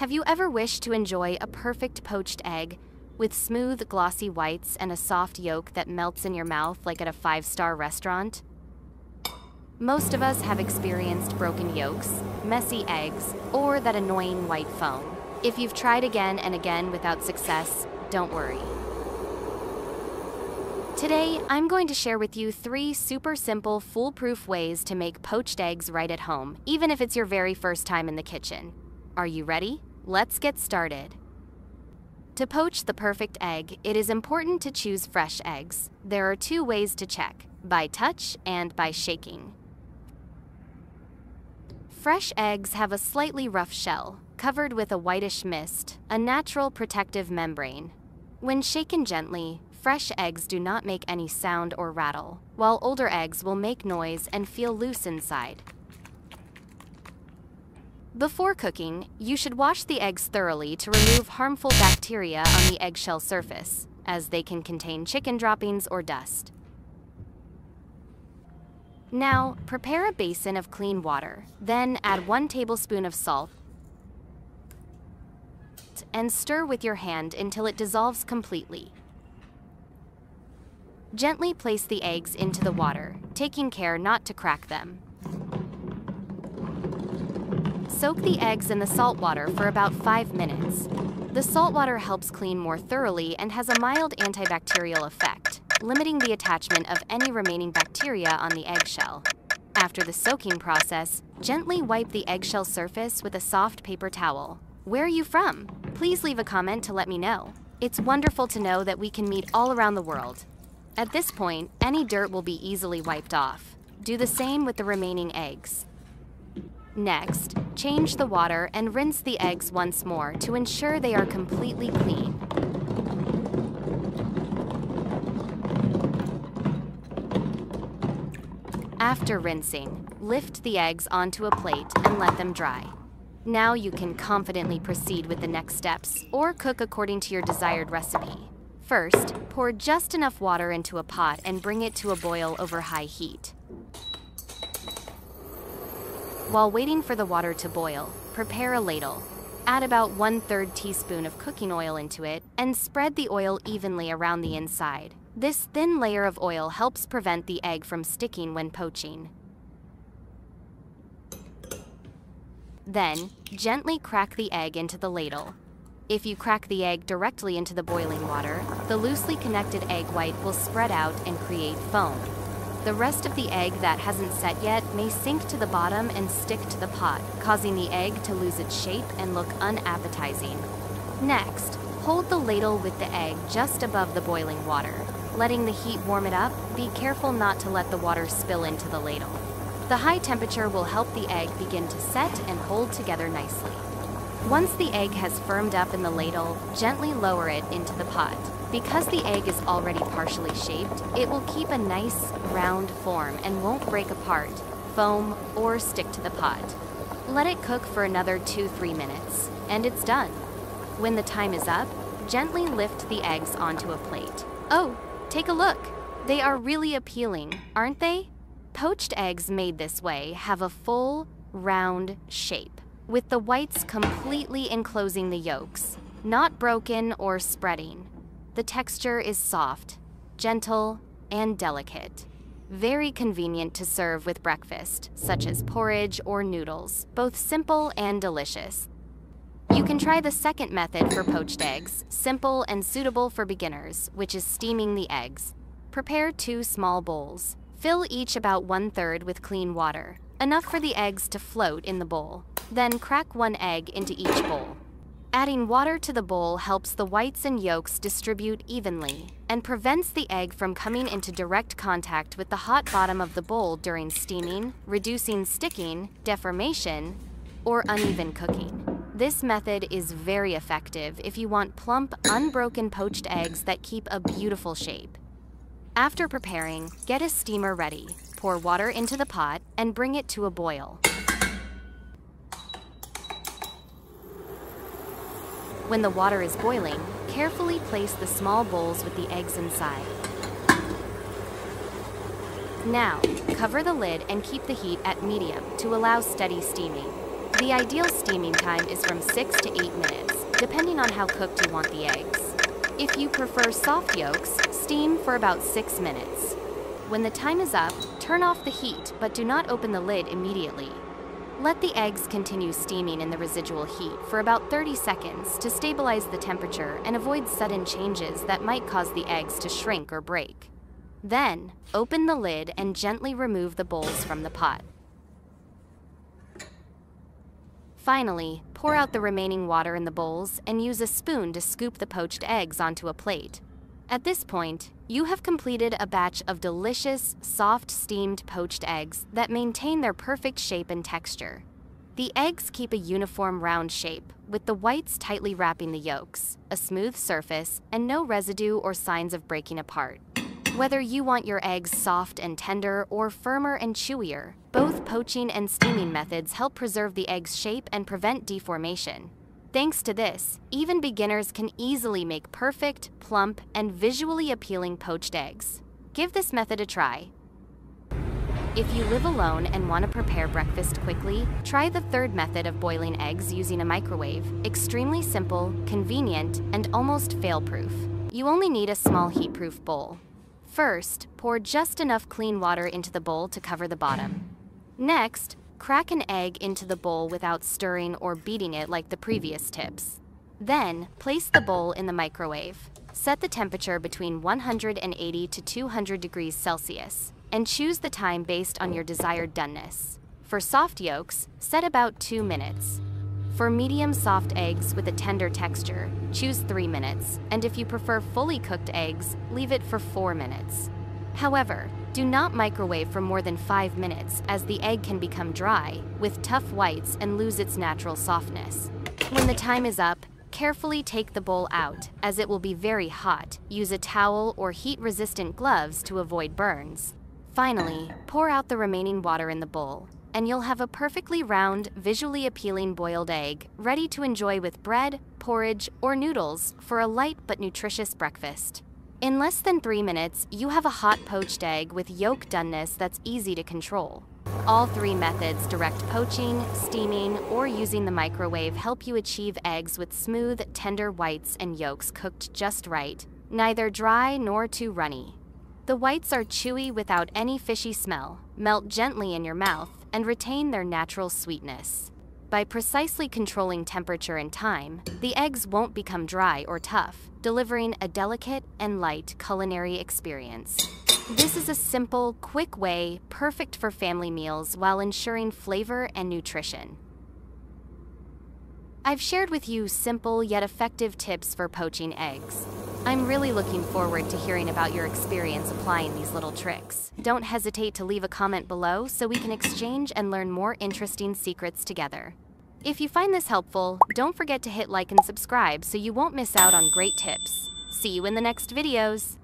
Have you ever wished to enjoy a perfect poached egg with smooth, glossy whites and a soft yolk that melts in your mouth like at a five-star restaurant? Most of us have experienced broken yolks, messy eggs, or that annoying white foam. If you've tried again and again without success, don't worry. Today, I'm going to share with you 3 super simple, foolproof ways to make poached eggs right at home, even if it's your very first time in the kitchen. Are you ready? Let's get started. To poach the perfect egg, it is important to choose fresh eggs. There are 2 ways to check: by touch and by shaking. Fresh eggs have a slightly rough shell, covered with a whitish mist, a natural protective membrane. When shaken gently, fresh eggs do not make any sound or rattle, while older eggs will make noise and feel loose inside. Before cooking, you should wash the eggs thoroughly to remove harmful bacteria on the eggshell surface, as they can contain chicken droppings or dust. Now, prepare a basin of clean water, then add 1 tablespoon of salt and stir with your hand until it dissolves completely. Gently place the eggs into the water, taking care not to crack them. Soak the eggs in the salt water for about 5 minutes. The salt water helps clean more thoroughly and has a mild antibacterial effect, limiting the attachment of any remaining bacteria on the eggshell. After the soaking process, gently wipe the eggshell surface with a soft paper towel. Where are you from? Please leave a comment to let me know. It's wonderful to know that we can meet all around the world. At this point, any dirt will be easily wiped off. Do the same with the remaining eggs. Next, change the water and rinse the eggs once more to ensure they are completely clean. After rinsing, lift the eggs onto a plate and let them dry. Now you can confidently proceed with the next steps or cook according to your desired recipe. First, pour just enough water into a pot and bring it to a boil over high heat. While waiting for the water to boil, prepare a ladle. Add about 1/3 teaspoon of cooking oil into it and spread the oil evenly around the inside. This thin layer of oil helps prevent the egg from sticking when poaching. Then, gently crack the egg into the ladle. If you crack the egg directly into the boiling water, the loosely connected egg white will spread out and create foam. The rest of the egg that hasn't set yet may sink to the bottom and stick to the pot, causing the egg to lose its shape and look unappetizing. Next, hold the ladle with the egg just above the boiling water. Letting the heat warm it up, be careful not to let the water spill into the ladle. The high temperature will help the egg begin to set and hold together nicely. Once the egg has firmed up in the ladle, gently lower it into the pot. Because the egg is already partially shaped, it will keep a nice, round form and won't break apart, foam, or stick to the pot. Let it cook for another 2-3 minutes, and it's done. When the time is up, gently lift the eggs onto a plate. Oh, take a look! They are really appealing, aren't they? Poached eggs made this way have a full, round shape, with the whites completely enclosing the yolks, not broken or spreading. The texture is soft, gentle, and delicate. Very convenient to serve with breakfast, such as porridge or noodles, both simple and delicious. You can try the second method for poached eggs, simple and suitable for beginners, which is steaming the eggs. Prepare 2 small bowls. Fill each about 1/3 with clean water, enough for the eggs to float in the bowl. Then crack 1 egg into each bowl. Adding water to the bowl helps the whites and yolks distribute evenly and prevents the egg from coming into direct contact with the hot bottom of the bowl during steaming, reducing sticking, deformation, or uneven cooking. This method is very effective if you want plump, unbroken poached eggs that keep a beautiful shape. After preparing, get a steamer ready. Pour water into the pot and bring it to a boil. When the water is boiling, carefully place the small bowls with the eggs inside. Now, cover the lid and keep the heat at medium to allow steady steaming. The ideal steaming time is from 6 to 8 minutes, depending on how cooked you want the eggs. If you prefer soft yolks, steam for about 6 minutes. When the time is up, turn off the heat, but do not open the lid immediately. Let the eggs continue steaming in the residual heat for about 30 seconds to stabilize the temperature and avoid sudden changes that might cause the eggs to shrink or break. Then, open the lid and gently remove the bowls from the pot. Finally, pour out the remaining water in the bowls and use a spoon to scoop the poached eggs onto a plate. At this point, you have completed a batch of delicious, soft steamed poached eggs that maintain their perfect shape and texture. The eggs keep a uniform round shape, with the whites tightly wrapping the yolks, a smooth surface, and no residue or signs of breaking apart. Whether you want your eggs soft and tender or firmer and chewier, both poaching and steaming methods help preserve the egg's shape and prevent deformation. Thanks to this, even beginners can easily make perfect, plump, and visually appealing poached eggs. Give this method a try. If you live alone and want to prepare breakfast quickly, try the third method of boiling eggs using a microwave. Extremely simple, convenient, and almost fail-proof. You only need a small heat-proof bowl. First, pour just enough clean water into the bowl to cover the bottom. Next, crack an egg into the bowl without stirring or beating it like the previous tips. Then, place the bowl in the microwave. Set the temperature between 180 to 200 degrees Celsius, and choose the time based on your desired doneness. For soft yolks, set about 2 minutes. For medium soft eggs with a tender texture, choose 3 minutes, and if you prefer fully cooked eggs, leave it for 4 minutes. However, do not microwave for more than 5 minutes as the egg can become dry, with tough whites and lose its natural softness. When the time is up, carefully take the bowl out, as it will be very hot. Use a towel or heat-resistant gloves to avoid burns. Finally, pour out the remaining water in the bowl, and you'll have a perfectly round, visually appealing boiled egg ready to enjoy with bread, porridge, or noodles for a light but nutritious breakfast. In less than 3 minutes, you have a hot poached egg with yolk doneness that's easy to control. All 3 methods, direct poaching, steaming, or using the microwave, help you achieve eggs with smooth, tender whites and yolks cooked just right, neither dry nor too runny. The whites are chewy without any fishy smell, melt gently in your mouth, and retain their natural sweetness. By precisely controlling temperature and time, the eggs won't become dry or tough, delivering a delicate and light culinary experience. This is a simple, quick way, perfect for family meals while ensuring flavor and nutrition. I've shared with you simple yet effective tips for poaching eggs. I'm really looking forward to hearing about your experience applying these little tricks. Don't hesitate to leave a comment below so we can exchange and learn more interesting secrets together. If you find this helpful, don't forget to hit like and subscribe so you won't miss out on great tips. See you in the next videos!